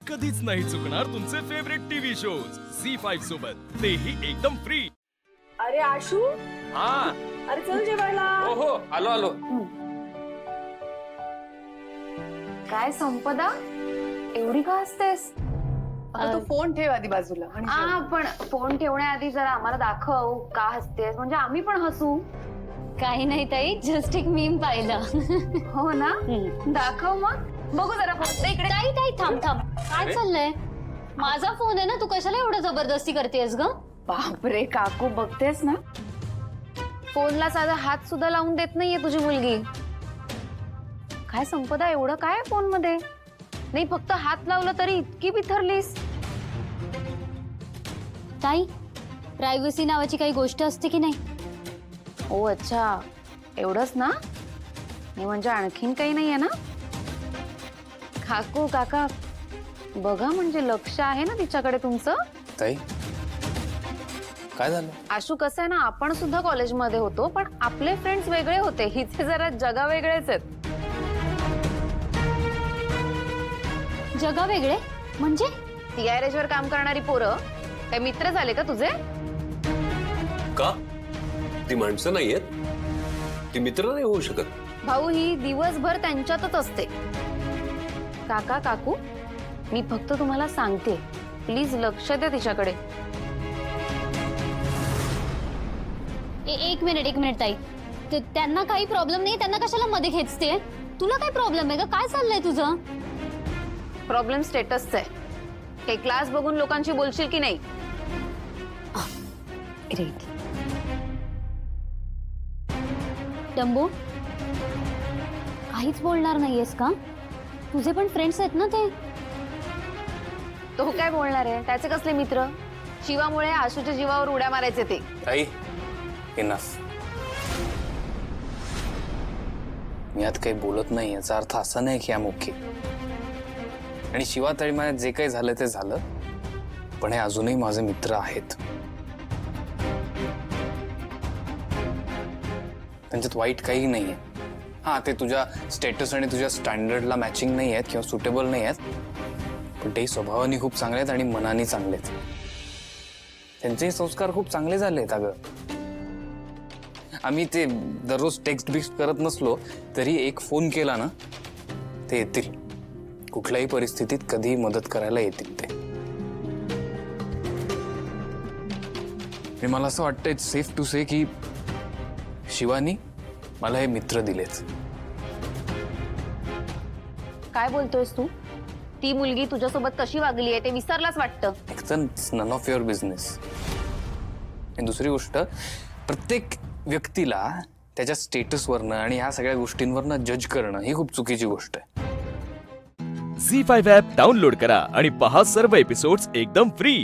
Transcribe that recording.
कधीच नाही चुकणार तुमचे फेवरेट टीव्ही शोज झी5 सोबत, तेही एकदम फ्री। अरे आशू, हा अरे चल जेवायला। हो आलो आलो। काय संपदा, एवढी का हसतेस? आता तू फोन ठेव आधी बाजूला आणि जेव. पण फोन ठेवण्याआधी जरा आम्हाला दाखव का हसतेस, म्हणजे आम्ही पण हसू। काही नाही ताई, जस्ट एक मीम पाहिलं। हो ना, दाखव मग बघू जरा फोन इकडे। ताई ताई थांब थांब, काय चाललंय? माझा फोन आहे ना, तू कशाला एवढं जबरदस्ती करतेस ग? बापरे काकू, बघतेस ना, फोनला साधा हात सुद्धा लावून देत नाहीये तुझी मुलगी। काय संपदा, एवढं काय फोन मध्ये? नाही, फक्त हात लावला तरी इतकी बिथरलीस? ताई, प्रायव्हसी नावाची काही गोष्ट असते की नाही? ओ अच्छा, एवढंच ना? नाही म्हणजे आणखीन काही नाहीये ना? काकू काका बघा, म्हणजे लक्ष आहे ना तिच्याकडे तुमचं? ताई काय झालं? आशू, कसं आहे ना, आपण सुद्धा कॉलेजमध्ये होतो, पण आपले फ्रेंड्स वेगळे होते, हिचे जरा जगा वेगळेच आहेत। जगा वेगळे म्हणजे? TRH वर काम करणारी पोरं काय मित्र झाले का तुझे? का? ती माणसं नाहीयेत, ती मित्र नाही होऊ शकत। भाऊ, ही दिवसभर त्यांच्यातच असते। काका काकू, मी फक्त तुम्हाला सांगते, प्लीज लक्ष द्या तिच्याकडे। एक मिनिट ताई, त्यांना काही प्रॉब्लेम नाही, त्यांना कशाला मध्ये खेचते? तुला काय प्रॉब्लेम आहे का? काय चाललंय तुझं? प्रॉब्लेम स्टेटसचा आहे। काही क्लास बघून लोकांशी बोलशील की नाही? ग्रेट। डंबू, काहीच बोलणार नाहीयेस का? तुझे पण फ्रेंड्स आहेत ना ते? तो काय बोलणार आहे? त्याचे कसले मित्र? शिवामुळे आशूच्या जीवावर उड्या मारायचे ते। ताई इनफ, मी यात काही बोलत नाही याचा अर्थ असा नाही की आम ओके। आणि शिवा तळीमायात जे काही झालं ते झालं, पण हे अजूनही माझे मित्र आहेत। त्यांच्यात वाईट काही नाहीये। हा, ते तुझ्या स्टेटस आणि तुझ्या स्टँडर्डला मॅचिंग नाही आहेत किंवा सुटेबल नाही आहेत, पण तेही स्वभावाने खूप चांगले आहेत आणि मनाने चांगले आहेत। त्यांचे संस्कार खूप चांगले झाले आहेत। अगं, आम्ही ते दररोज टेक्स्ट बिक्स्ट करत नसलो तरी एक फोन केला ना, ते येतील, कुठल्याही परिस्थितीत कधीही मदत करायला येतील ते। आणि मला असं वाटतं, इट्स सेफ टू से की शिवानी मला हे मित्र दिलेत। काय बोलतोयस तू? ती मुलगी तुझ्यासोबत कशी वागली आहे ते विसरलाच वाटतं। It's none of your business. आणि दुसरी गोष्ट, प्रत्येक व्यक्तीला त्याच्या स्टेटसवरनं आणि ह्या सगळ्या गोष्टींवरनं जज करणं ही खूप चुकीची गोष्ट आहे। झी5 ॲप डाउनलोड करा आणि पहा सर्व एपिसोड्स एकदम फ्री।